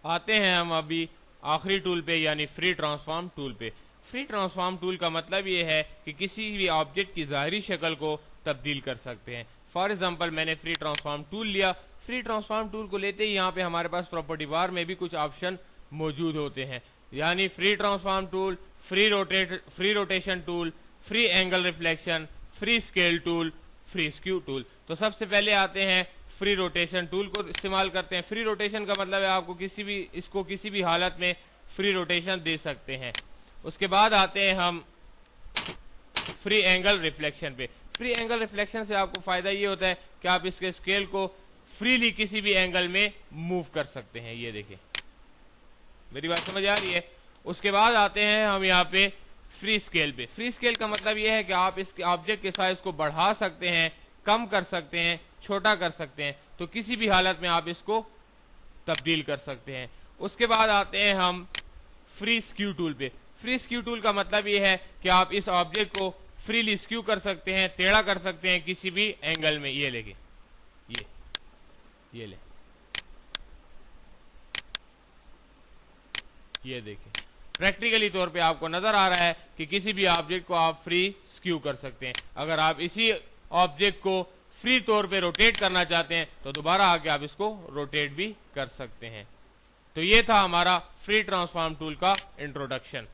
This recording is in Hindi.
आते हैं हम अभी आखिरी टूल पे यानी फ्री ट्रांसफॉर्म टूल पे। फ्री ट्रांसफॉर्म टूल का मतलब ये है कि किसी भी ऑब्जेक्ट की ज़ाहिरी शक्ल को तब्दील कर सकते हैं। फॉर एग्जांपल मैंने फ्री ट्रांसफॉर्म टूल लिया। फ्री ट्रांसफॉर्म टूल को लेते ही यहाँ पे हमारे पास प्रॉपर्टी बार में भी कुछ ऑप्शन मौजूद होते हैं, यानी free transform tool, free rotation tool, free angle reflection, free scale tool, free skew tool. तो सबसे पहले आते हैं फ्री रोटेशन टूल को इस्तेमाल करते हैं। फ्री रोटेशन का मतलब है आपको इसको किसी भी हालत में फ्री रोटेशन दे सकते हैं। उसके बाद आते हैं हम फ्री एंगल रिफ्लेक्शन पे। फ्री एंगल रिफ्लेक्शन से आपको फायदा ये होता है कि आप इसके स्केल को फ्रीली किसी भी एंगल में मूव कर सकते हैं। ये देखिए, मेरी बात समझ आ रही है। उसके बाद आते हैं हम यहाँ पे फ्री स्केल पे। फ्री स्केल का मतलब यह है कि आप इस ऑब्जेक्ट के साइज को बढ़ा सकते हैं, कम कर सकते हैं, छोटा कर सकते हैं, तो किसी भी हालत में आप इसको तब्दील कर सकते हैं। उसके बाद आते हैं हम फ्री स्क्यू टूल पे। फ्री स्क्यू टूल का मतलब यह है कि आप इस ऑब्जेक्ट को फ्रीली स्क्यू कर सकते हैं, टेढ़ा कर सकते हैं किसी भी एंगल में। ये लेके ये ले, ये देखिए, प्रैक्टिकली तौर पे आपको नजर आ रहा है कि किसी भी ऑब्जेक्ट को आप फ्री स्क्यू कर सकते हैं। अगर आप इसी ऑब्जेक्ट को फ्री तौर पे रोटेट करना चाहते हैं तो दोबारा आके आप इसको रोटेट भी कर सकते हैं। तो ये था हमारा फ्री ट्रांसफॉर्म टूल का इंट्रोडक्शन।